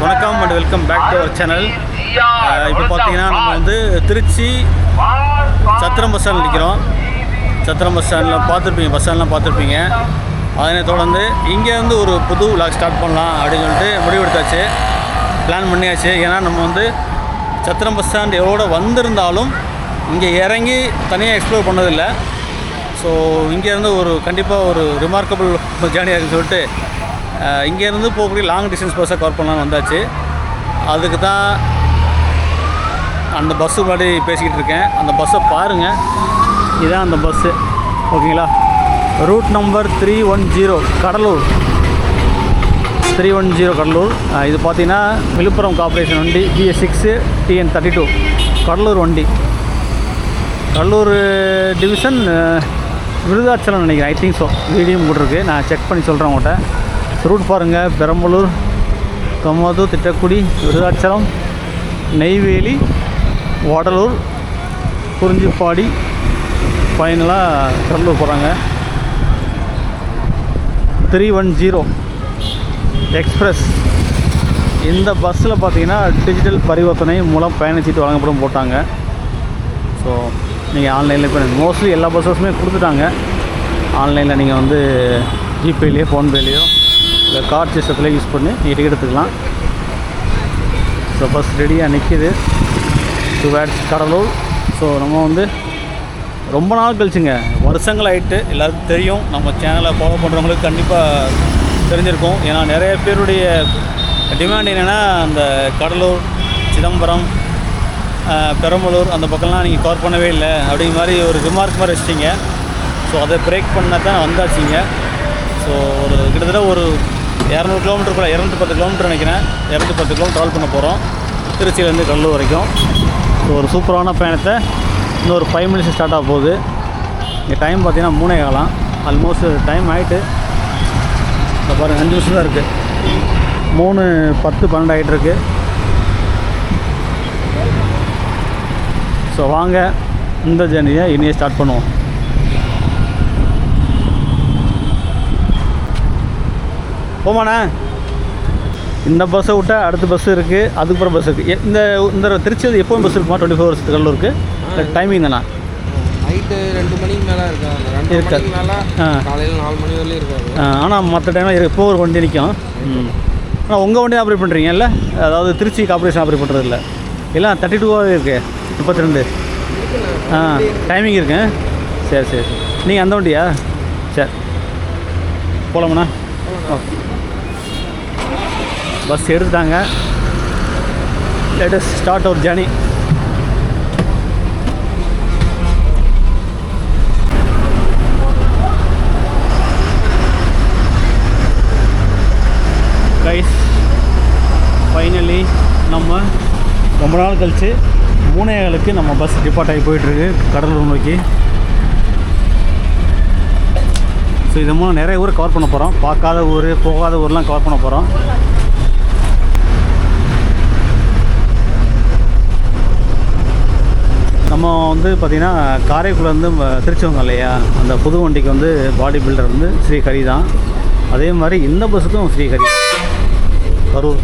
வணக்கம் and welcome back to our channel. இப்போ பார்த்தீங்கன்னா நம்ம வந்து திருச்சி சத்திரம் பஸ் ஸ்டாண்டில் நிற்கிறோம். சத்திரம் பஸ் ஸ்டாண்டில் பார்த்துருப்பீங்க, பஸ் ஸ்டாண்ட்லாம் பார்த்துருப்பீங்க. அதனை தொடர்ந்து இங்கேருந்து ஒரு புது விளாக் ஸ்டார்ட் பண்ணலாம் அப்படின்னு சொல்லிட்டு முடிவெடுத்தாச்சு, பிளான் பண்ணியாச்சு. ஏன்னா நம்ம வந்து சத்திரம் பஸ் ஸ்டாண்ட் எவ்வளோ வந்திருந்தாலும் இங்கே இறங்கி தனியாக எக்ஸ்ப்ளோர் பண்ணதில்லை. ஸோ இங்கேருந்து ஒரு கண்டிப்பாக ஒரு ரிமார்க்கபிள் ஜேர்னியாக இருக்குன்னு சொல்லிட்டு இங்கேருந்து போகக்கூடிய லாங் டிஸ்டன்ஸ் பஸ்ஸை கவர் பண்ணலான்னு வந்தாச்சு. அதுக்கு தான் அந்த பஸ்ஸு முன்னாடி பேசிக்கிட்டு இருக்கேன். அந்த பஸ்ஸை பாருங்கள், இதுதான் அந்த பஸ்ஸு. ஓகேங்களா? Route number 310 Cuddalore, 310 Cuddalore. இது பார்த்திங்கன்னா விழுப்புரம் கார்ப்பரேஷன் வண்டி, BS6 TN32 கடலூர் வண்டி. கடலூர் டிவிஷன் விருதாச்சலம் நினைக்கிறேன், ஐ திங்க் ஸோ. வீடியும் போட்டிருக்கு, நான் செக் பண்ணி சொல்கிறேன் உங்கள்கிட்ட. ரூட் பாருங்கள், பெரம்பலூர், தொம்மதூர், திட்டக்குடி, விருதாச்சலம், நெய்வேலி, வடலூர், குறிஞ்சிப்பாடி, ஃபைனலாக கடலூர் போகிறாங்க. 310 எக்ஸ்பிரஸ். இந்த பஸ்ஸில் பார்த்தீங்கன்னா டிஜிட்டல் பரிவர்த்தனை மூலம் பயணச்சீட்டு வழங்கப்படும் போட்டாங்க. ஸோ நீங்கள் ஆன்லைனில் இப்போ மோஸ்ட்லி எல்லா பஸ்ஸஸுமே கொடுத்துட்டாங்க. ஆன்லைனில் நீங்கள் வந்து ஜிபேலேயோ ஃபோன்பேலேயோ இல்லை கார்ட் சிஸ்டத்தில் யூஸ் பண்ணி நீங்கள் டிக்கெட் எடுத்துக்கலாம். ஸோ பஸ் ரெடியாக நிற்கிது டுவேர்ட்ஸ் கடலூர். ஸோ நம்ம வந்து ரொம்ப நாள் கழிச்சுங்க, வருஷங்கள் ஆகிட்டு எல்லாருக்கும் தெரியும். நம்ம சேனலை ஃபாலோ பண்ணுறவங்களுக்கு கண்டிப்பாக தெரிஞ்சிருக்கும். ஏன்னா நிறைய பேருடைய டிமாண்ட் என்னென்னா அந்த கடலூர், சிதம்பரம், பெரம்பலூர் அந்த பக்கம்லாம் நீங்கள் கவர் பண்ணவே இல்லை அப்படிங்கிற மாதிரி ஒரு ரிமார்க் மாதிரி வச்சிட்டிங்க. ஸோ அதை பிரேக் பண்ண தான் வந்தாச்சிங்க. ஸோ ஒரு கிட்டத்தட்ட ஒரு 200 கிலோமீட்டர் கூட 210 கிலோமீட்டர் நினைக்கிறேன், 210 கிலோமீட்டர் ட்ராவல் பண்ண போகிறோம் திருச்சியிலேருந்து கடலூர் வரைக்கும். ஸோ ஒரு சூப்பரான பயணத்தை இன்னொரு 5 மினிட்ஸ் ஸ்டார்ட் ஆக போகுது. இங்கே டைம் பார்த்தீங்கன்னா 3:15, ஆல்மோஸ்ட் டைம் ஆகிட்டு. இப்போ பாருங்கள் 5 நிமிஷம் தான் இருக்குது, 3:10 12 ஆகிட்டுருக்கு. ஸோ வாங்க இந்த ஜேர்னியை இனியே ஸ்டார்ட் பண்ணுவோம். போமாண்ணா, இந்த பஸ்ஸை விட்டால் அடுத்த பஸ்ஸு இருக்குது, அதுக்கப்புறம் பஸ் இருக்குது. இந்த திருச்சியில் எப்போவும் பஸ் இருக்குமா? 24 ஹவர்ஸ் கடலூருக்கு டைமிங் தானா? நைட்டு 2 மணிக்கு மேலே இருக்காது, காலையில் 4 மணி வரலையும் இருக்காது. ஆனால் மற்ற டைமில் எப்போ ஒரு வண்டி நிற்கும். ஆனால் உங்கள் வண்டி ஆப்ரேட் பண்ணுறீங்க இல்லை? அதாவது திருச்சி கார்ப்பரேஷன் ஆப்ரேட் பண்ணுறது இல்லை, எல்லாம் 32 இருக்குது, 32 டைமிங் இருக்கு. சரி சரி, நீங்கள் அந்த வண்டியா? சரி போகலாமண்ணா. ஓகே, பஸ் எடுத்துட்டாங்க. Let us start our journey. Guys, finally நம்ம ரொம்ப நாள் கழிச்சு 3:15 நம்ம பஸ் டிபார்ட் ஆகி போயிட்டுருக்கு கடலூர் நோக்கி. ஸோ இது மூலம் நிறைய ஊர் கவர் பண்ண போகிறோம். பார்க்காத ஊர், போகாத ஊர்லாம் கவர் பண்ண போகிறோம். நம்ம வந்து பார்த்திங்கன்னா காரைக்குடிலேருந்து திருச்சி வந்தோம் இல்லையா, அந்த புது வண்டிக்கு வந்து பாடி பில்டர் வந்து ஸ்ரீஹரி தான். அதே மாதிரி இந்த பஸ்ஸுக்கும் ஸ்ரீஹரி கரூர்.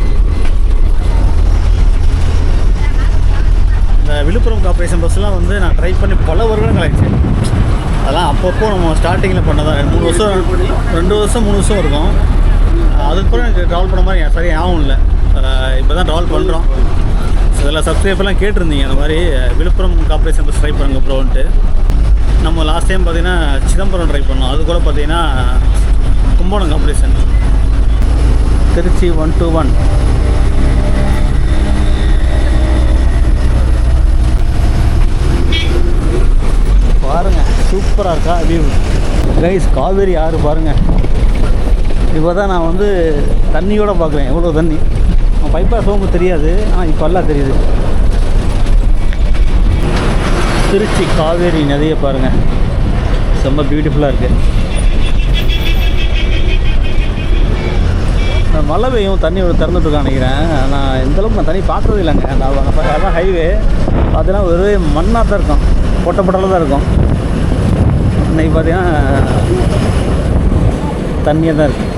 இந்த விழுப்புரம் கார்ப்பரேஷன் பஸ்ஸெலாம் வந்து நான் ட்ரை பண்ணி பல வருடங்கள் ஆகிடுச்சு. அதெல்லாம் அப்பப்போ நம்ம ஸ்டார்டிங்கில் பண்ணதான் 2 வருஷம் 3 வருஷம் இருக்கும். அதுக்கப்புறம் எனக்கு ட்ராவல் பண்ண மாதிரி சரியாக ஆகும் இல்லை. இப்போ தான் ட்ராவல் பண்ணுறோம். ஸோ இதில் சப்ஸ்கிரைபர்லாம் கேட்டிருந்தீங்க அந்த மாதிரி விழுப்புரம் கார்ப்பரேஷன் பஸ் ட்ரை பண்ணுங்க ப்ரோன்ட்டு. நம்ம லாஸ்ட் டைம் பார்த்திங்கன்னா சிதம்பரம் ட்ரை பண்ணோம். அது கூட பார்த்திங்கன்னா கும்பகோணம் கார்ப்பரேஷன். திருச்சி 121 பாருங்கள், சூப்பராக இருக்கா வியூ. கைஸ், காவேரி ஆறு பாருங்கள். இப்போ தான் நான் வந்து தண்ணியோடு பார்க்குறேன், எவ்வளோ தண்ணி. பைப்பாக சோம்பு தெரியாது, ஆனால் இப்போ எல்லாம் தெரியுது. திருச்சி காவேரி நதியை பாருங்கள், ரொம்ப பியூட்டிஃபுல்லாக இருக்குது. மழை பெய்யும், தண்ணி திறந்துட்டுருக்கான்னு நினைக்கிறேன். நான் இந்தளவுக்கு நான் தண்ணி பார்க்குறது இல்லைங்க. அதான் ஹைவே பார்த்தீங்கன்னா ஒரே மண்ணாக தான் இருக்கும், பொட்டப்பட்டலாம் தான் இருக்கும். இன்றைக்கி பார்த்தீங்கன்னா தண்ணியாக தான் இருக்குது.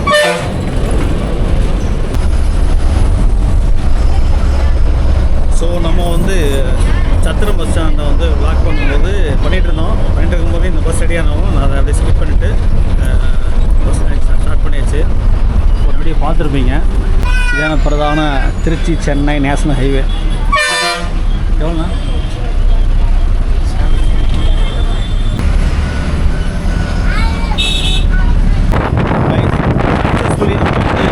பண்ணிகிட்டு இருக்கும்போது இந்த பஸ் ரெடியானவும் நான் அதை அப்படியே ஸ்கிப் பண்ணிவிட்டு பஸ் ஸ்டார்ட் பண்ணியாச்சு. ஒரு வீடியோ பார்த்துருப்பீங்க. இதான பிரதான திருச்சி சென்னை நேஷனல் ஹைவே. எவ்வளோண்ணா? சக்ஸஸ்ஃபுல்லி நம்ம வந்து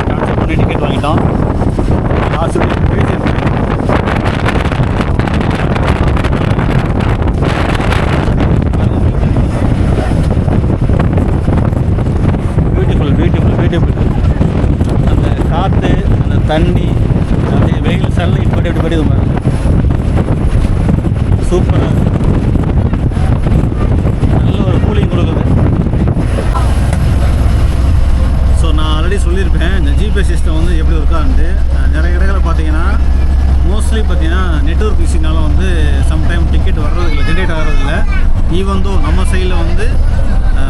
ட்ரான்ஸ்ஃபர் பண்ணி டிக்கெட் வாங்கிட்டோம். லாஸ்ட் பியூட்டிஃபுல் அந்த காற்று, அந்த தண்ணி, அந்த வெயில் சன்லைட் படி எப்படி படிது மாதிரி சூப்பராக நல்ல ஒரு கூலிங் கொடுக்குது. ஸோ நான் ஆல்ரெடி சொல்லியிருப்பேன் இந்த ஜிபிஎஸ் சிஸ்டம் வந்து எப்படி இருக்கான்ட்டு. நிறைய இடங்களில் பார்த்தீங்கன்னா மோஸ்ட்லி பார்த்தீங்கன்னா நெட்வொர்க் இஷ்யூனால வந்து சம்டைம் டிக்கெட் வர்றதில்லை, ஜென்ரேட் ஆகிறதில்ல. ஈவன் தோ நம்ம சைடில் வந்து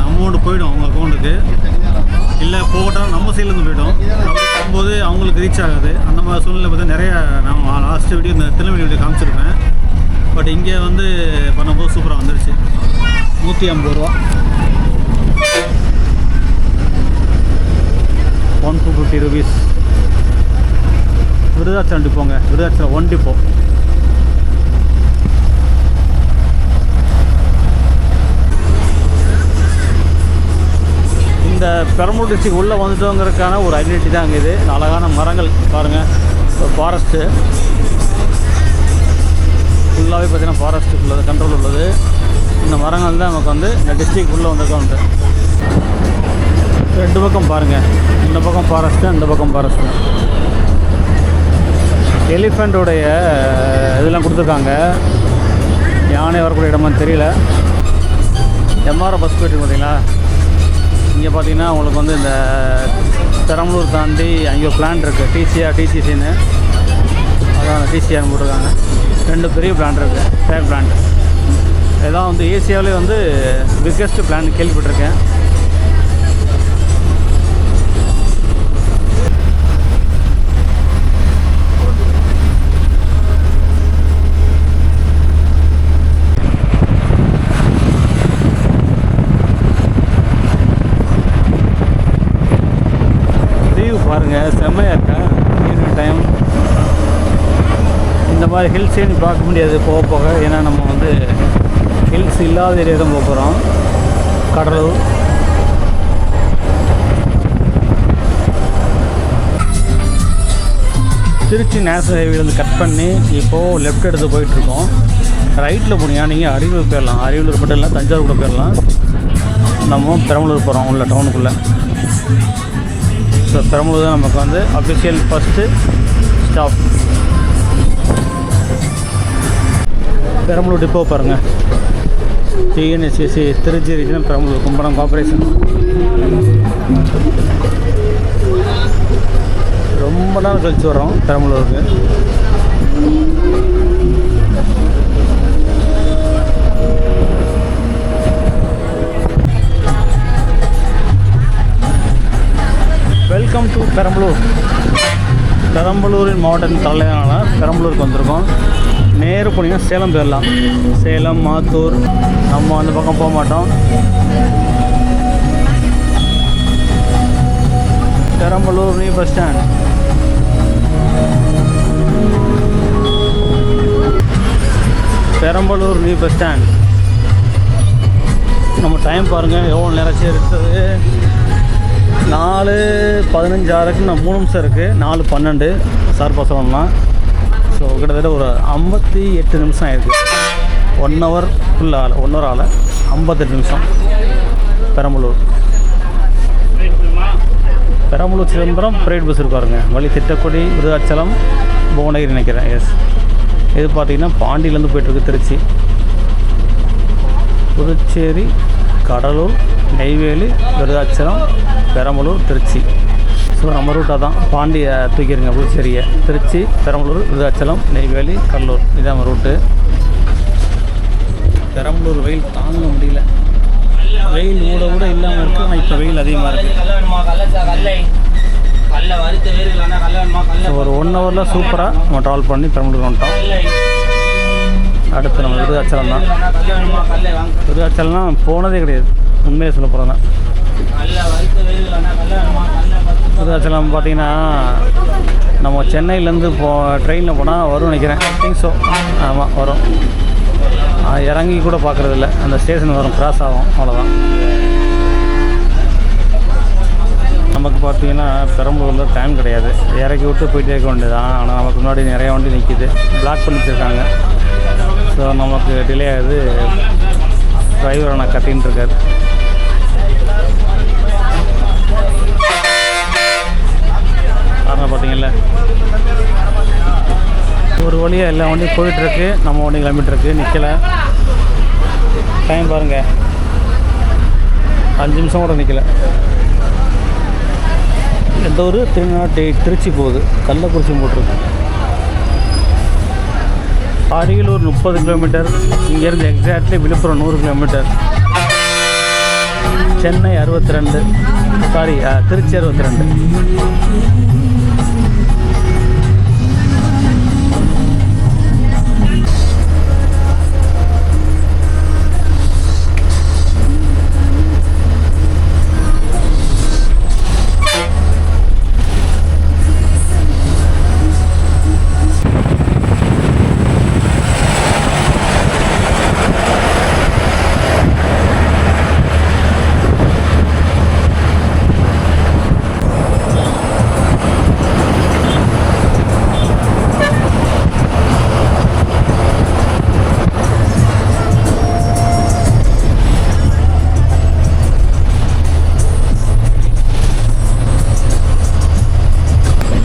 அமௌண்ட் போய்டும் அவங்க அக்கௌண்ட்டுக்கு, இல்லை போட்டால் நம்ம சைட்லேருந்து போய்டும். அப்படி போகும்போது அவங்களுக்கு ரீச் ஆகாது. அந்த மாதிரி சூழ்நிலை பார்த்தா நிறையா நான் லாஸ்ட் வீடியோ இந்த திருநெல்வேலி வீடியோ காமிச்சிருப்பேன். பட் இங்கே வந்து பண்ணும்போது சூப்பராக வந்துருச்சு. 150 ரூபா, 150 rupees. விருதாச்சலம் டிப்போங்க, விருதாச்சலம் 1 டிப்போ. இந்த பெரம்பலூர் டிஸ்ட்ரிக்ட் உள்ளே வந்துட்டோங்கிறதுக்கான ஒரு ஐடென்டிட்டி தான் அங்கே. இது அழகான மரங்கள் பாருங்கள், ஒரு ஃபாரஸ்ட்டு ஃபுல்லாகவே பார்த்தீங்கன்னா ஃபாரஸ்ட்டு உள்ளது, கண்ட்ரோல் உள்ளது. இந்த மரங்கள் தான் நமக்கு வந்து இந்த டிஸ்ட்ரிக்ட் உள்ளே வந்திருக்கோன்ட்டு. ரெண்டு பக்கம் பாருங்கள், இந்த பக்கம் ஃபாரஸ்ட்டு, இந்த பக்கம் ஃபாரஸ்ட்டு. எலிஃபெண்ட்டோடைய இதெல்லாம் கொடுத்துருக்காங்க. யானை வரக்கூடிய இடமான்னு தெரியல. எம்ஆர்எஃப் பஸ் போய்ட்டு பார்த்தீங்களா? இங்கே பார்த்தீங்கன்னா உங்களுக்கு வந்து இந்த பெரம்பலூர் தாண்டி அங்கே பிளான் இருக்குது, டிசிசின்னு. அதான் டிசிஆர் போட்டிருக்காங்க. 2 பெரிய பிளான் இருக்குது, ஃபேர் பிளான்ட். இதான் வந்து ஏசியாவிலே வந்து பிக்கெஸ்ட் பிளான் கேள்விப்பட்டிருக்கேன். பாருங்கள், செம்மையாக இருக்கா ஈவினிங் டைம். இந்த மாதிரி ஹில்ஸ் ஏறி பார்க்க முடியாது போக போக. ஏன்னா நம்ம வந்து ஹில்ஸ் இல்லாத ஏரியா தான் போக போகிறோம். கடலூர் திருச்சி நேஷனல் ஹைவேலேருந்து கட் பண்ணி இப்போது லெஃப்ட் எடுத்து போயிட்டுருக்கோம். ரைட்டில் போனீங்கன்னா நீங்கள் அரியலூர் போயிடலாம். அரியலூர் மட்டும் இல்லை, தஞ்சாவூர் கூட போயிடலாம். நம்ம பெரம்பலூர் போகிறோம் உள்ள டவுனுக்குள்ளே. ஸோ பெரம்பலூர் தான் நமக்கு வந்து official first stop. Perambalur depot பாருங்கள், டிஎன்எஸ்சிசி திருச்சி ரீஜன் பெரம்பலூர் கும்படம் கார்பரேஷன். ரொம்ப நாள் கழிச்சு வரோம் பெரம்பலூருக்கு. Welcome to Perambalur. பெரம்பலூரின் மாவட்டத்தின் தலைவரான பெரம்பலூருக்கு வந்திருக்கோம். நேரு போனீங்கன்னா சேலம் போயிடலாம். சேலம், மாத்தூர், நம்ம அந்த பக்கம் போக மாட்டோம். Perambalur new bus stand. Perambalur new bus stand. நம்ம டைம் பாருங்கள் எவ்வளோ நேரம் இருக்குது. 4:15 நம்ம 3 நிமிஷம் இருக்குது. 4:12 சார்பாக சொல்லணும்னா. ஸோ கிட்டத்தட்ட ஒரு 58 நிமிஷம் ஆயிருக்கு. 1 hour ஃபுல்லாக 1 hour ஆகலை, 58 நிமிஷம். பெரம்பலூர் சிதம்பரம் ப்ரைவேட் பஸ் இருக்காருங்க. வழி திட்டக்குடி, விருதாச்சலம், புவனகிரி நினைக்கிறேன். எஸ், இது பார்த்திங்கன்னா பாண்டியிலேருந்து போய்ட்டுருக்கு திருச்சி, புதுச்சேரி, கடலூர், நெய்வேலி, விருதாச்சலம், பெரம்பலூர், திருச்சி. ஸோ நம்ம ரூட்டாக தான் பாண்டியை தூக்கிடுங்க. புதுச்சேரியை, திருச்சி, பெரம்பலூர், விருதாச்சலம், நெய்வேலி, கடலூர், இதான் நம்ம ரூட்டு. பெரம்பலூர் வெயில் தாங்க முடியல. வெயில் கூட இல்லாமல் இருக்குது. ஆனால் இப்போ வெயில் அதிகமாக இருக்குது. ஸோ ஒரு 1 hourல சூப்பராக நம்ம ட்ராவல் பண்ணி பெரம்பலூர் வந்துட்டோம். அடுத்து நம்ம விருதாச்சலம் தான். விருதாச்சலம்லாம் போனதே கிடையாது, உண்மையை சொல்ல போகிறோன்னா. விருதாச்சலம் பார்த்திங்கன்னா நம்ம சென்னையிலேருந்து ட்ரெயினில் போனால் வரும் நினைக்கிறேன். திங்க் ஸோ, ஆமாம் வரும். இறங்கி கூட பார்க்குறதில்ல, அந்த ஸ்டேஷன் வரும், கிராஸ் ஆகும், அவ்வளோதான். நமக்கு பார்த்தீங்கன்னா பெரம்பலூரில் டைம் கிடையாது, இறக்கி விட்டு போயிட்டே இருக்க வேண்டியதான். ஆனால் நமக்கு முன்னாடி நிறைய வண்டி நிற்கிது, பிளாக் பண்ணி வச்சுருக்காங்க. ஸோ நமக்கு டிலே ஆகுது. டிரைவரை நான் கட்டின்னு இருக்காரு. காரணம் பார்த்தீங்கல்ல, ஒரு வழியாக எல்லா வண்டியும் போயிட்டுருக்கு, நம்ம வண்டி கிளம்பிட்டுருக்கு, நிற்கலை. டைம் பாருங்கள், 5 நிமிஷம் கூட நிற்கலை. எந்த ஒரு திருச்சி போகுது, கள்ளக்குறிச்சி போட்டிருக்கு. அரியலூர் 30 கிலோமீட்டர், இங்கேருந்து exactly Villupuram 100 kilometre. Chennai 62, sorry Trichy 62.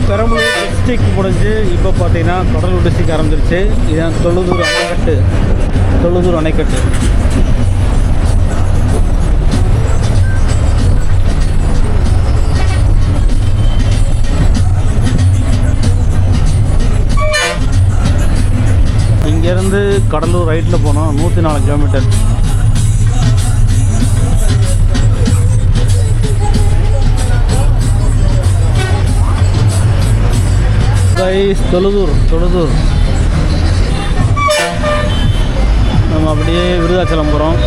Perambalur district முடிஞ்சு இப்போ பார்த்தீங்கன்னா கடலூர் டிஸ்ட்ரிக்ட் ஆரம்பிச்சிருச்சு. இதுதான் தொழுதூர் அணைக்கட்டு. இங்கேருந்து கடலூர் ரைட்டில் போனோம், 104 கிலோமீட்டர். தொழுதூர் நம்ம அப்படியே விருதாச்சலம் போகிறோம்.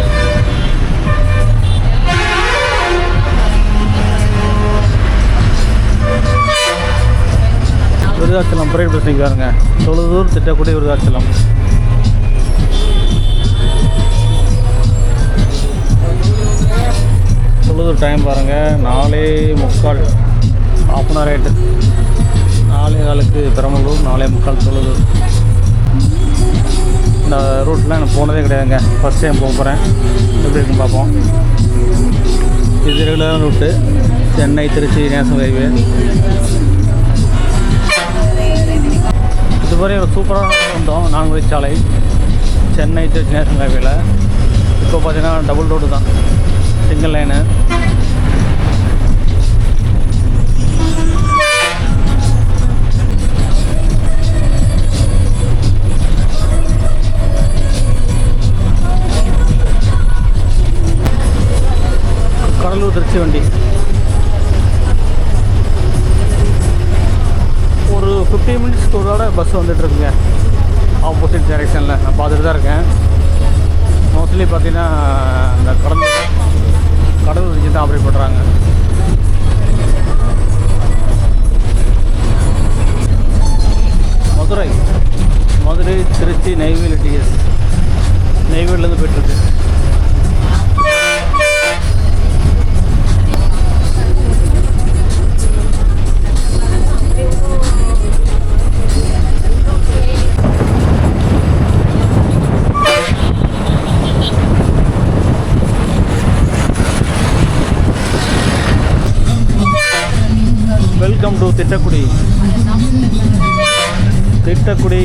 விருதாச்சலம் பிரைவேட் பஸ் நிற்காருங்க. தொழுதூர், திட்டக்குடி, விருதாச்சலம். தொழுதூர் டைம் பாருங்கள், 4:45, ½ hour ஆகிட்டு. 4:15 பெரம்பலூர், 4:45 தொழுதூர். இந்த ரூட்லாம் எனக்கு போனதே கிடையாதுங்க, ஃபஸ்ட் டைம் போக போகிறேன். எப்படி இருக்குன்னு பார்ப்போம். இது ரெகுலரான route, Chennai Trichy national highway. இதுவரை ஒரு சூப்பரான வந்தோம், 4 வழிச்சாலை, சென்னை திருச்சி நேஷனல் ஹைவேல. இப்போ பார்த்தீங்கன்னா டபுள் ரோடு தான், சிங்கிள் லைனு. கடலூர் திருச்சி வண்டி ஒரு 15 மினிட்ஸ்க்கு ஒரு தடவை பஸ் வந்துட்டுருக்குங்க, ஆப்போசிட் டைரெக்ஷனில். நான் பார்த்துட்டு தான் இருக்கேன். மோஸ்ட்லி பார்த்தீங்கன்னா இந்த கடலூர் திருச்சி தான் ஆப்ரேட் பண்ணுறாங்க. மதுரை திருச்சி நெய்வேலி டிஎஸ், நெய்வேலிலேருந்து போய்ட்டுருக்கு. வெல்கம் டு திட்டக்குடி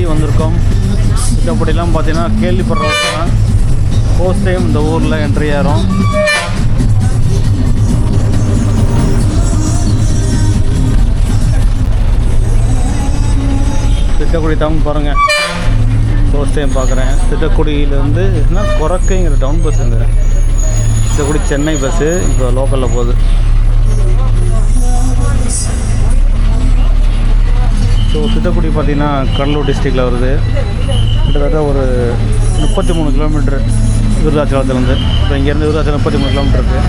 வந்திருக்கோம். திட்டக்குடிலாம் பார்த்தீங்கன்னா கேள்விப்படுறவங்க ஃபர்ஸ்ட் டைம் இந்த ஊரில் என்ட்ரி ஆகிறோம். திட்டக்குடி டவுன் பாருங்கள், ஃபர்ஸ்ட் டைம் பார்க்குறேன். திட்டக்குடியிலேருந்து என்ன கொரக்கைங்கிற டவுன் பஸ்ஸுங்க. திட்டக்குடி சென்னை பஸ்ஸு இப்போ லோக்கலில் போகுது. ஸோ திட்டக்குடி பார்த்திங்கன்னா கடலூர் டிஸ்ட்ரிக்டில் வருது. கிட்டத்தட்ட ஒரு 33 கிலோமீட்டர் விருதாச்சலத்துலேருந்து. இப்போ இங்கேருந்து விருதாச்சலம் 33 கிலோமீட்டர் இருக்குது.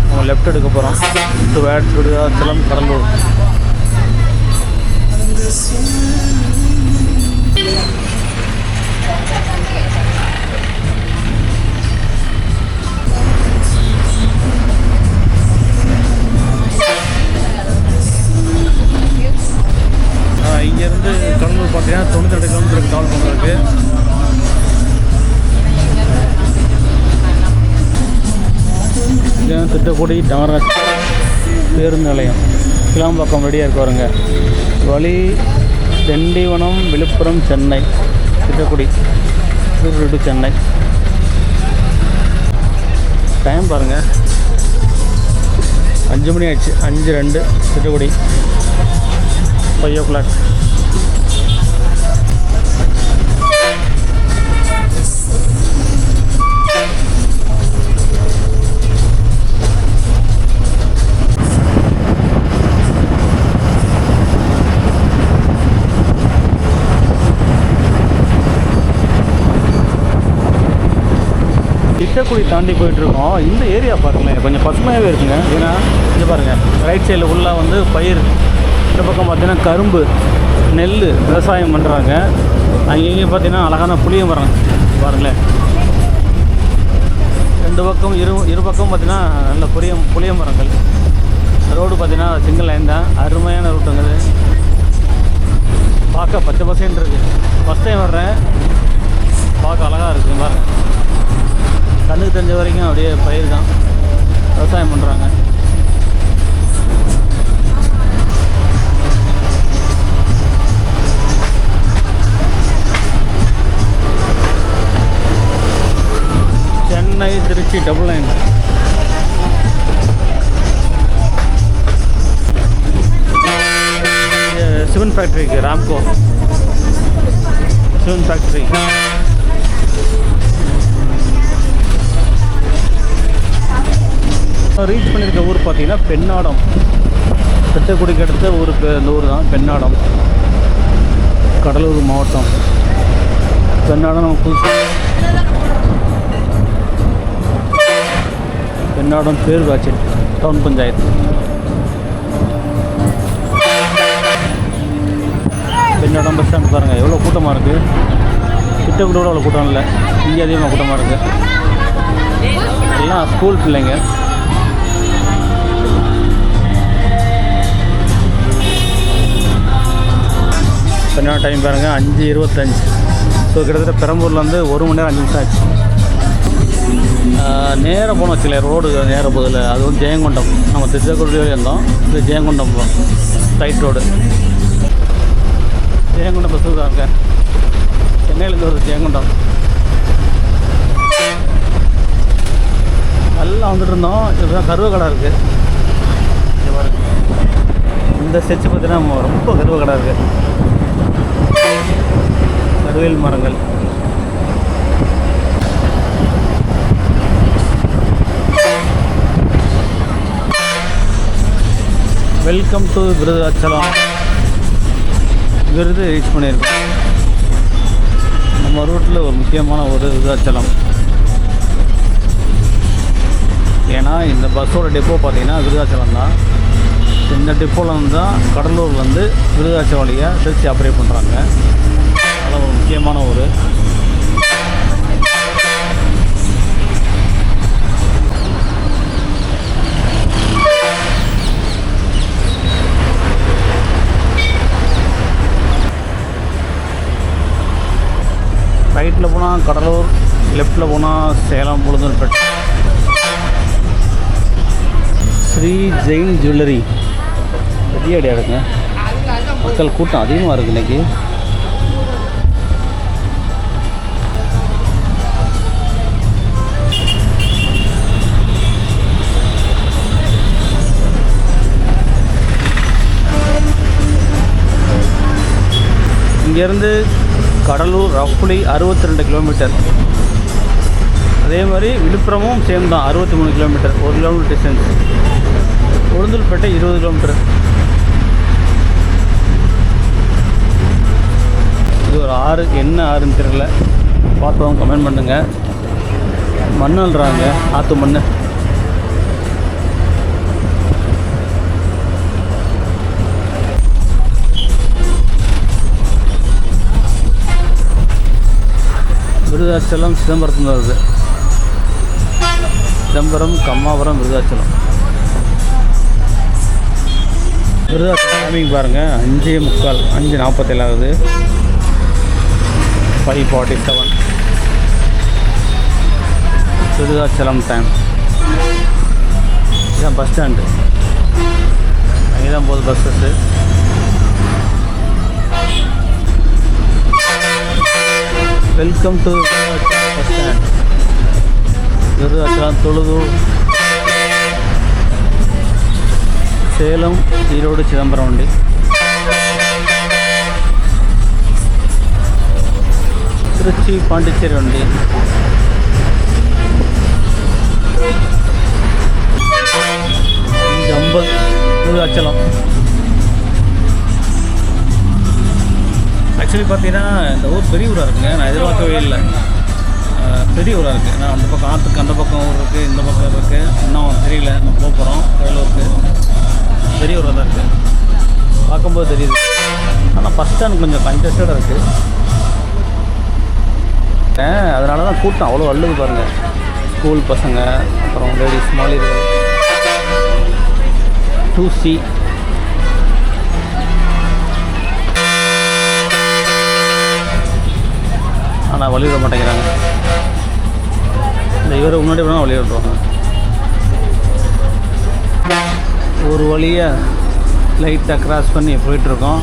நம்ம லெஃப்ட் எடுக்க போகிறோம். டுவேட் விருதாச்சலம் கடலூர். இங்கேருந்து கடலூர் பார்த்தீங்கன்னா 92 கிலோமீட்டருக்கு ட்ராவல் பண்ணுறதுக்கு. இங்கே திட்டக்குடி டமராஜ் பேருந்து நிலையம் கிளாம்பாக்கம் ரெடியாக இருக்கு பாருங்க. வழி திண்டிவனம், விழுப்புரம், சென்னை, திட்டக்குடி டு சென்னை. டைம் பாருங்கள், 5 மணி ஆயிடுச்சு. 5:02 திட்டக்குடி. 5 o'clock. திட்டக்குடி தாண்டி போயிட்டுருக்கோம். இந்த ஏரியா பாருங்களேன், கொஞ்சம் பசுமையாகவே இருக்குங்க. ஏன்னா இது பாருங்கள், ரைட் சைடில் ஃபுல்லாக வந்து பயிர். இந்த பக்கம் பார்த்தீங்கன்னா கரும்பு, நெல் விவசாயம் பண்ணுறாங்க. அங்கேயே பார்த்தீங்கன்னா அழகான புளிய மரம் பாருங்களேன். ரெண்டு பக்கம் இரு பக்கம் பார்த்தீங்கன்னா நல்ல புளிய மரங்கள். ரோடு பார்த்தீங்கன்னா சிங்கிள் லைன் தான். அருமையான ரூட்டுங்கிறது. பார்க்க பச்சை பசேன்னு இருக்குது. ஃபஸ்ட் டைம் வர்றேன், பார்க்க அழகாக இருக்குது பாருங்கள். கண்ணுக்கு தெரிஞ்ச வரைக்கும் அப்படியே பயிர் தான், விவசாயம் பண்ணுறாங்க. Chennai Trichy double line. சிவன் ஃபேக்ட்ரிக்கு, ராம்கோ சிவன் ஃபேக்ட்ரி. ரீச் பண்ணியிருக்க ஊர் பார்த்தீங்கன்னா பெண்ணாடம். திட்டக்குடிக்கு அடுத்த ஊருக்கு இந்த ஊர் தான் பெண்ணாடம், கடலூர் மாவட்டம். பெண்ணாடம் நம்ம புதுசாக பெண்ணாடம் பேரூராட்சி town panchayat. Pennadam bus stand பாருங்கள் எவ்வளோ கூட்டமாக இருக்குது. திட்டக்குடியோட அவ்வளோ கூட்டம் இல்லை, இங்கே அதிகமாக கூட்டமாக இருக்குது. எல்லாம் ஸ்கூல் பிள்ளைங்க. பெண்ணாடம் டைம் பாருங்கள் 5:25. ஸோ கிட்டத்தட்ட பெரம்பூர்லேருந்து 1 மணி நேரம் 5 நிமிஷம் ஆச்சு. நேராக போகணும் வச்சுக்கல, ரோடு நேராக போதில்லை. அது வந்து ஜெயங்கொண்டம். நம்ம திட்டக்குடியிலே இருந்தோம், இது Jayankondam straight road. Jayankondam bus தான் இருக்க. சென்னையிலேருந்து வருது ஜெயங்கொண்டம். நல்லா வந்துட்டு இருந்தோம். இதுதான் கருவ கடை இருக்குது. இந்த ஸ்டெச்சு பார்த்தீங்கன்னா ரொம்ப கருவ கடை இருக்குது. கருவேல் மரங்கள். Welcome to Virudhachalam. விருது ரீச் பண்ணியிருக்கோம். நம்ம ரூட்டில் ஒரு முக்கியமான ஒரு விருதாச்சலம். ஏன்னா இந்த பஸ்ஸோட டெப்போ பார்த்தீங்கன்னா விருதாச்சலம் தான். இந்த டிப்போவில் வந்து தான் கடலூர் வந்து விருதாச்சலம் வழியாக திருச்சி ஆப்ரேட் பண்ணுறாங்க. அதெல்லாம் ஒரு முக்கியமான ஒரு ரைட்டில் போனால் கடலூர், லெஃப்டில் போனால் சேலம் உளுந்தூர்பேட்டை. ஸ்ரீ ஜெயின் ஜுவல்லரி பெரிய அடியாக இருக்குங்க. மக்கள் கூட்டம் அதிகமாக இருக்குது இன்றைக்கி. இங்கேருந்து கடலூர் ரஃப்லி 62 கிலோமீட்டர். அதே மாதிரி விழுப்புரமும் சேம் தான், 63 kilometre, 1 kilometre distance. Ulundurpet 20 kilometre. இது ஒரு ஆறு என்ன ஆறுன்னு தெரியல, பார்த்தவங்க கமெண்ட் பண்ணுங்கள். மண்ணுன்றாங்க, ஆற்று மண். விருதாச்சலம் சிதம்பரத்தில் வருது. சிதம்பரம், கம்மாபுரம், விருதாச்சலம். விருதாச்சலம் டைமிங் பாருங்கள், 5:45, 5:47 ஆகுது. 5:47 விருதாச்சலம் டைம். இதுதான் பஸ் ஸ்டாண்டு. அங்கே தான் போகுது buses. Welcome to bus stand Virudhachalam, Thozhudur, Salem, Erode, Chidambaram வண்டி. திருச்சி, பாண்டிச்சேரி வண்டி. ஜம்பல், விருதாச்சலம். ஆக்சுவலி பார்த்தீங்கன்னா இந்த ஊர் பெரிய ஊராக இருக்குங்க. நான் எதிர்பார்க்கவே இல்லை, பெரிய ஊராக இருக்குது. நான் அந்த பக்கம் ஆற்றுக்கு அந்த பக்கம் ஊர் இருக்குது, இந்த பக்கம் இருக்குது. இன்னும் தெரியல, நம்ம போக போகிறோம். வேலூருக்கு பெரிய ஊராக தான் இருக்குது, பார்க்கும்போது தெரியுது. ஆனால் பஸ் ஸ்டாண்ட் கொஞ்சம் கன்ஜஸ்டடாக இருக்குது. அதனால தான் கூட்டம் அவ்வளோ அள்ளுது பாருங்கள். ஸ்கூல் பசங்க, அப்புறம் லேடிஸ், மாலிகள், 2C. ஆனால் வழி விட மாட்டேங்கிறாங்க. இந்த இவரை முன்னாடி வேணால் வழி விடுவாங்க. ஒரு வழியாக லைட்டாக க்ராஸ் பண்ணி போயிட்டுருக்கோம்.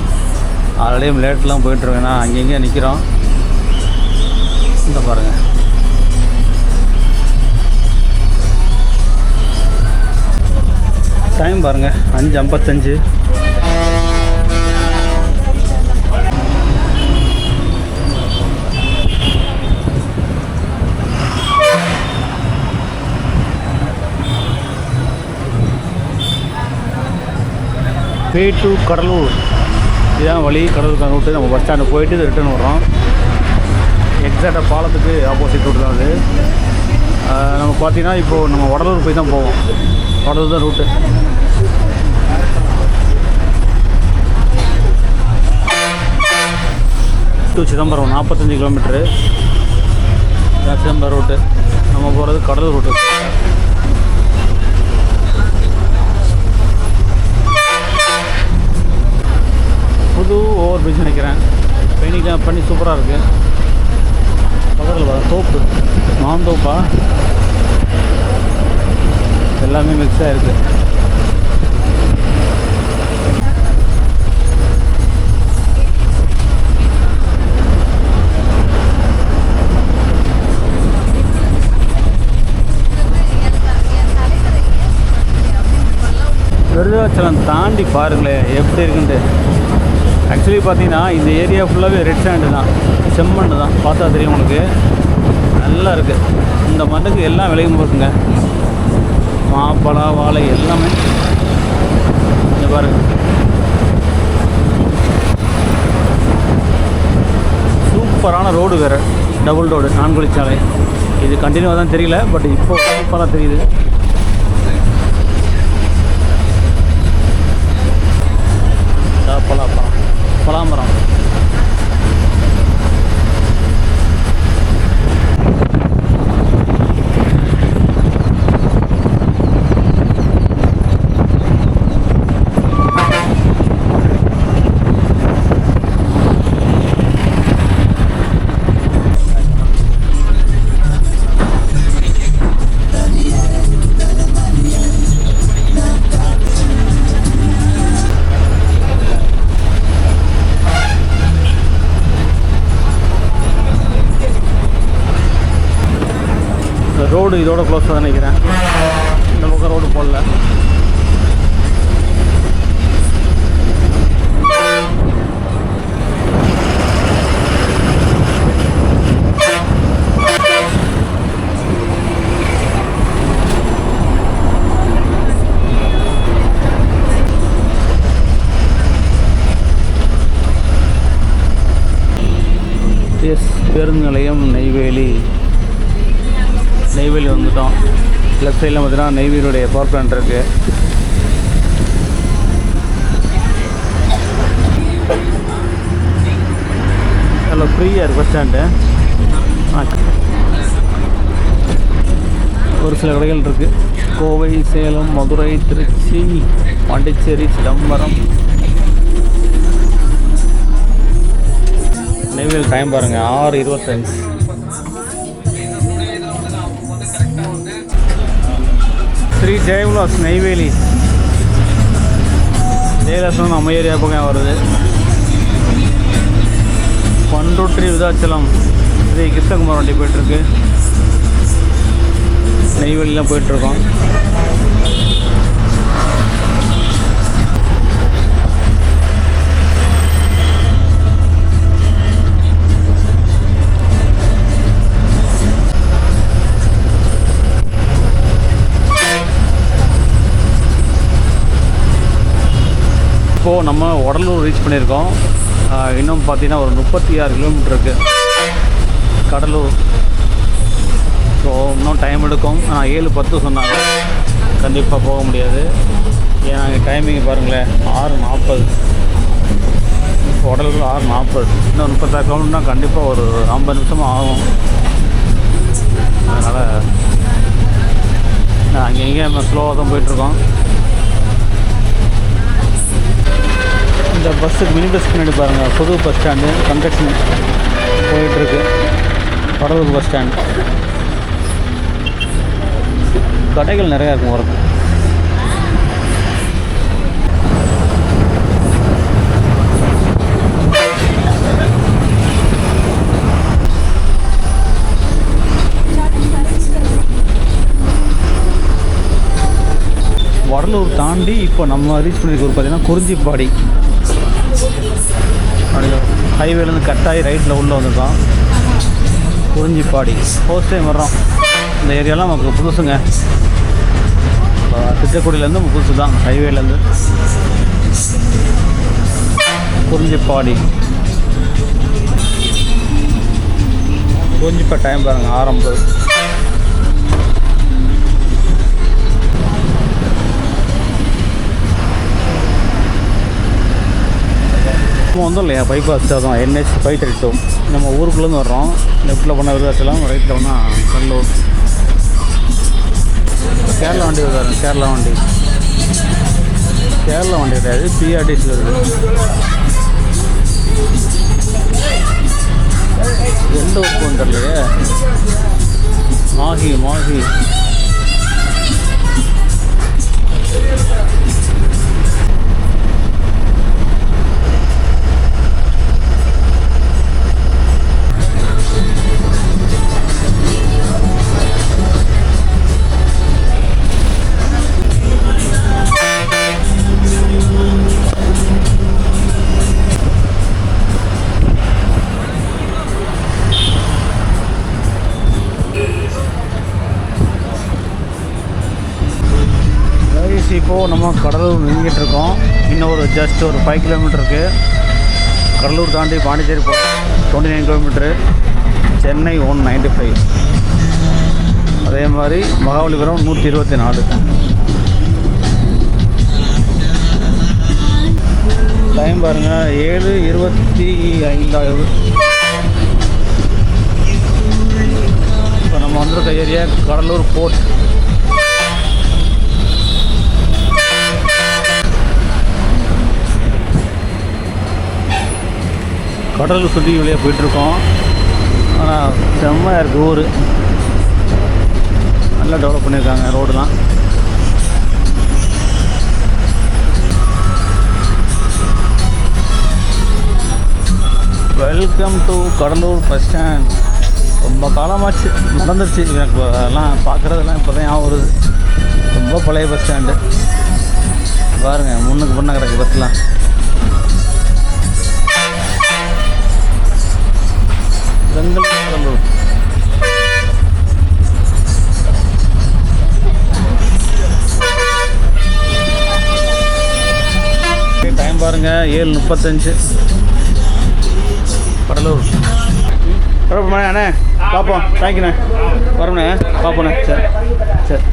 ஆல்ரெடி லேட்லாம் போயிட்டுருக்கேன். நான் அங்கங்கே நிற்கிறோம். இந்த பாருங்கள், டைம் பாருங்கள், 5:55. பே டு கடலூர். இதுதான் வழி, கடலூர் ரூட்டு. நம்ம பஸ் ஸ்டாண்டு போயிட்டு ரிட்டர்ன் வர்றோம். எக்ஸாக்டாக பாலத்துக்கு ஆப்போசிட் ரூட்டு தான் அது. நம்ம பார்த்தீங்கன்னா இப்போது நம்ம வடலூர் போய் தான் போவோம். வடலூர் தான் route. To Chidambaram 45 kilometre. Chidambaram route. நம்ம போகிறது கடலூர் ரூட்டு. புது ஓவர் பிரிட்ஜ் நினைக்கிறேன். பெயிண்டிங்லாம் பண்ணி சூப்பராக இருக்குது. பக்கத்தில் வர தோப்பு, மாந்தோப்பா, எல்லாமே மிக்ஸ் ஆகிருக்கு. விருதாச்சலம் தாண்டி பாருங்களேன் எப்படி இருக்குன்ட்டு. ஆக்சுவலி பார்த்தீங்கன்னா இந்த ஏரியா ஃபுல்லாகவே ரெட் சாண்டு தான், செம்மண் தான். பார்த்தா தெரியும் உங்களுக்கு, நல்லா இருக்குது. இந்த மண்ணுக்கு எல்லாம் விளையும் போக்குங்க. மாப்பழம், வாழை எல்லாமே இங்கே பாருங்க. சூப்பரான ரோடு வேறு, டபுள் ரோடு, 4 வழிச்சாலை. இது கண்டினியூவாக தான் தெரியல, பட் இப்போ சூப்பராக தெரியுது. பலாமரம். ரோடு இதோட க்ளோஸாக தான் நினைக்கிறேன். இந்த பக்கம் ரோடு போடல. எஸ் பேருந்து நிலையம் நெய்வேலி வந்துட்டோம். லெஃப்ட் சைடில் பார்த்தீங்கன்னா நெய்வேலியுடைய பவர் பிளான்ட் இருக்குது. அதில் ஃப்ரீயாக இருக்குது பஸ் ஸ்டாண்டு. ஒரு சில கடைகள் இருக்குது. கோவை, சேலம், மதுரை, திருச்சி, பாண்டிச்சேரி, சிதம்பரம். நெய்வேலி டைம் பாருங்கள் 6:25. ஸ்ரீ ஜெயவிலாஸ் நெய்வேலி. ஜெயவிலாஸ் நம்ம ஏரியா பக்கம் வருது. பண்ருட்டி விருதாச்சலம் ஸ்ரீ கிருஷ்ணகுமார் வண்டி போயிட்டுருக்கு. நெய்வேலிலாம் போயிட்டுருக்கோம். இப்போது நம்ம உடலூர் ரீச் பண்ணியிருக்கோம். இன்னும் பார்த்தீங்கன்னா ஒரு 36 கிலோமீட்டர் இருக்குது கடலூர். ஸோ இன்னும் டைம் எடுக்கும். 7:10 சொன்னாங்க. கண்டிப்பாக போக முடியாது. ஏன்னா அங்கே டைமிங் பாருங்களேன் 6:40. உடலூர் 6:40. இன்னும் 36 கிலோமீட்டர்னால் கண்டிப்பாக ஒரு 50 நிமிஷமாக ஆகும். அதனால் அங்கே இங்கே நம்ம ஸ்லோவாக தான் போயிட்டுருக்கோம். இந்த பஸ்ஸுக்கு மினி பஸ் பின்னாடி பாருங்கள் புது பஸ் ஸ்டாண்டு கன்ஸ்ட்ரக்ஷன் போயிட்டுருக்கு. Cuddalore bus stand. கடைகள் நிறையா இருக்கும் வரக்கு. வடலூர் தாண்டி இப்போ நம்ம ரீச் பண்ணியிருக்க ஒரு பார்த்தீங்கன்னா குறிஞ்சிப்பாடி. ஹைவேலேருந்து கட்டாயி ரைட்டில் உள்ளே வந்துருக்கோம். குறிஞ்சிப்பாடி ஃபர்ஸ்ட் டைம் வர்றோம். இந்த ஏரியாலாம் நமக்கு புதுசுங்க. திட்டக்குடியிலேருந்து புதுசு தான் ஹைவேலேருந்து. குறிஞ்சிப்பாடி டைம் பாருங்கள் 6:50. நம்ம வந்துடும் இல்லையா பைபாஸ் தான் NH 532. நம்ம ஊருக்குள்ளேருந்து வர்றோம். லெஃப்ட்டில் போனால் விருதாச்சலம், ரைட்டில் போனால் கடலூர். கேரளா வண்டி வருது. கேரளா வண்டி கிடையாது, PRTC வருது. எந்த ஊருக்கு வந்துடலையே. மாஹி இப்போது நம்ம கடலூர் நெருங்கிட்டுருக்கோம். இன்னும் ஒரு ஜஸ்ட் ஒரு 5 கிலோமீட்டர் இருக்குது. கடலூர் தாண்டி பாண்டிச்சேரி போகிறோம் 29 கிலோமீட்ரு. சென்னை 195. அதே மாதிரி மகாபலிபுரம் 124. டைம் பாருங்கள் 7:25 இப்போ நம்ம வந்திருக்க ஏரியா கடலூர் போர்ட். கடலூர் சுற்றி வழியாக போயிட்டுருக்கோம். ஆனால் செம்மையாக இருக்குது ஊர். நல்லா டெவலப் பண்ணியிருக்காங்க ரோடுலாம். Welcome to Cuddalore bus stand. ரொம்ப காலமாச்சு நடந்துருச்சு. எனக்கு அதெல்லாம் பார்க்குறதெல்லாம் இப்போ தான் ஞாபகம் வருது. ரொம்ப பழைய பஸ் ஸ்டாண்டு பாருங்கள். முன்னுக்கு பண்ண கிடக்கு பஸ்லாம். கடலூர் டைம் பாருங்கள் 7:35. கடலூர் வரப்போண்ணே அண்ணே பார்ப்போம். தேங்க்யூண்ணே. வரோண்ணே பார்ப்போண்ணே. சரி சரி.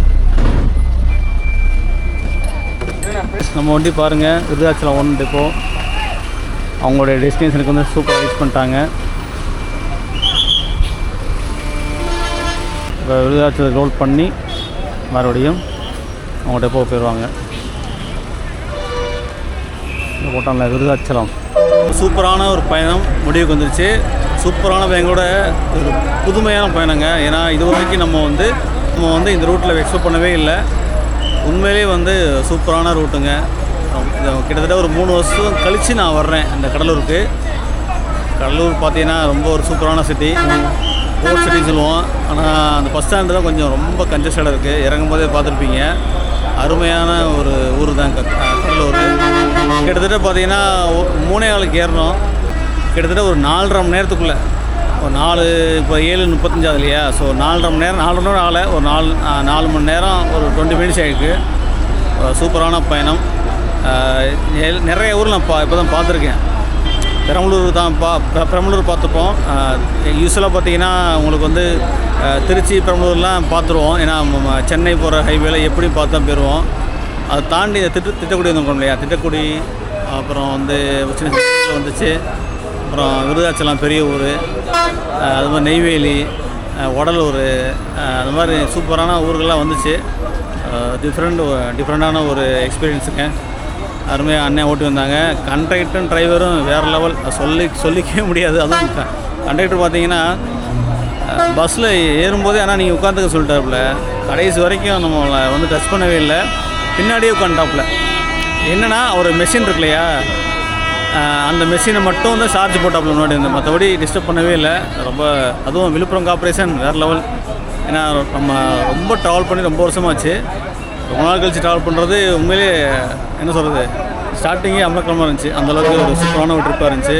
நம்ம வண்டி பாருங்கள், விருதாச்சலம் 1 டிப்போ. அவங்களுடைய டெஸ்டினேஷனுக்கு வந்து சூப்பராக ரீச் பண்ணிட்டாங்க. இப்போ விருதாச்சலம் ரோல் பண்ணி மறுபடியும் அவங்க டெப்போ போயிடுவாங்க. போட்டாங்கள விருதாச்சலம். சூப்பரான ஒரு பயணம் முடிவுக்கு வந்துருச்சு. சூப்பரான பயணங்களோட ஒரு புதுமையான பயணங்க. ஏன்னா இது வரைக்கும் நம்ம வந்து இந்த ரூட்டில் எக்ஸ்பெக்ட் பண்ணவே இல்லை. உண்மையிலே வந்து சூப்பரான ரூட்டுங்க. கிட்டத்தட்ட ஒரு 3 வருஷம் கழித்து நான் வர்றேன் இந்த கடலூருக்கு. கடலூர் பார்த்தீங்கன்னா ரொம்ப ஒரு சூப்பரான சிட்டி, போர்ட் சிட்டின்னு சொல்லுவோம். ஆனால் அந்த பஸ் ஸ்டாண்டு தான் கொஞ்சம் ரொம்ப கன்ஜஸ்டடாக இருக்குது. இறங்கும் போதே பார்த்துருப்பீங்க. அருமையான ஒரு ஊர் தான் கடலூர். கிட்டத்தட்ட பார்த்தீங்கன்னா 3:15 ஏறணும். கிட்டத்தட்ட ஒரு 4.5 மணி நேரத்துக்குள்ளே ஒரு 4 இப்போ 7:35 இல்லையா? ஸோ 4.5 மணி நேரம் 4 மணி நேரம் ஆகலை, ஒரு 4 மணி நேரம் ஒரு 20 மினிட்ஸ் ஆகிருக்கு. சூப்பரான பயணம். நிறைய ஊர் நான் இப்போ தான் பார்த்துருக்கேன். பெரம்பலூர் தான் பெரம்பலூர் பார்த்துப்போம். யூஸ்வலாக பார்த்தீங்கன்னா உங்களுக்கு வந்து திருச்சி பெரம்பலூர்லாம் பார்த்துருவோம். ஏன்னா சென்னை போகிற ஹைவேல எப்படி பார்த்து தான் போயிடுவோம். அதை தாண்டி இந்த திட்டக்குடி வந்துருக்கோம் இல்லையா? திட்டக்குடி அப்புறம் வந்து சின்ன வந்துச்சு. அப்புறம் விருதாச்சலம் பெரிய ஊர், அது மாதிரி நெய்வேலி, வடலூர், அது மாதிரி சூப்பரான ஊர்கள்லாம் வந்துச்சு. டிஃப்ரெண்ட்டான ஒரு எக்ஸ்பீரியன்ஸுங்க. அருமையாக அண்ணன் ஓட்டி வந்தாங்க. கண்டக்டரும் டிரைவரும் வேறு லெவல், சொல்லிக்கவே முடியாது. அதுவும் கண்டக்டர் பார்த்தீங்கன்னா பஸ்ஸில் ஏறும்போதே ஆனால் நீங்கள் உட்காந்துக்க சொல்லிட்டாப்புல. கடைசி வரைக்கும் நம்மளை வந்து டச் பண்ணவே இல்லை. பின்னாடியே உட்காந்துட்டாப்புல. என்னென்னா ஒரு மெஷின் இருக்கு இல்லையா, அந்த மெஷினை மட்டும் வந்து சார்ஜ் போட்டாப்புல முன்னாடி இருந்து, மற்றபடி டிஸ்டர்ப் பண்ணவே இல்லை. ரொம்ப அதுவும் விழுப்புரம் கார்பரேஷன் வேறு லெவல். ஏன்னா நம்ம ரொம்ப ட்ராவல் பண்ணி ரொம்ப வருஷமாச்சு. ரொம்ப நாள் கழிச்சு ட்ராவல் பண்ணுறது உண்மையிலே என்ன சொல்கிறது, ஸ்டார்டிங்கே அமலக்கிழமாக இருந்துச்சு. அந்தளவுக்கு ஒரு சூப்பரான ஒரு ட்ரிப்பாக இருந்துச்சு.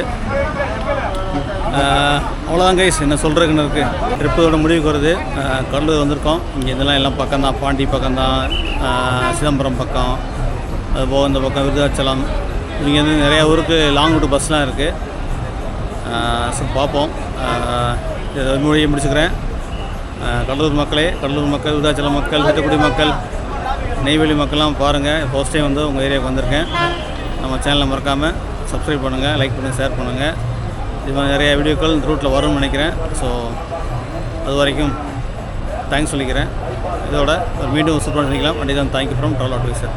அவ்வளோதான் கைஸ், என்ன சொல்கிறதுக்குன்னு இருக்குது. ட்ரிப்போட முடிவுக்கு வருது. கடலூர் வந்திருக்கோம். இங்கே இதெல்லாம் எல்லாம் பக்கம்தான். பாண்டி பக்கம்தான், சிதம்பரம் பக்கம், அதுபோக இந்த பக்கம் விருதாச்சலம். இங்கேருந்து நிறையா ஊருக்கு லாங் ரூட்டு பஸ்லாம் இருக்குது. ஸோ பார்ப்போம். இதை மொழியை முடிச்சுக்கிறேன். கடலூர் மக்களே, கடலூர் மக்கள், விருதாச்சலம் மக்கள், திட்டக்குடி மக்கள், நெய்வேலி மக்கள்லாம் பாருங்கள். ஃபர்ஸ்ட் டைம் வந்து உங்கள் ஏரியாவுக்கு வந்திருக்கேன். நம்ம சேனலை மறக்காமல் சப்ஸ்கிரைப் பண்ணுங்கள், லைக் பண்ணுங்கள், ஷேர் பண்ணுங்கள். இது மாதிரி நிறையா வீடியோக்கள் இந்த ரூட்டில் வரும்னு நினைக்கிறேன். ஸோ அது வரைக்கும் தேங்க்ஸ் சொல்லிக்கிறேன். இதோட மீண்டும் சூப்பராக பண்ணிக்கலாம். வண்டி தான் தேங்க்யூ ஃப்ரம் ட்ராவல் அட்வைசர்.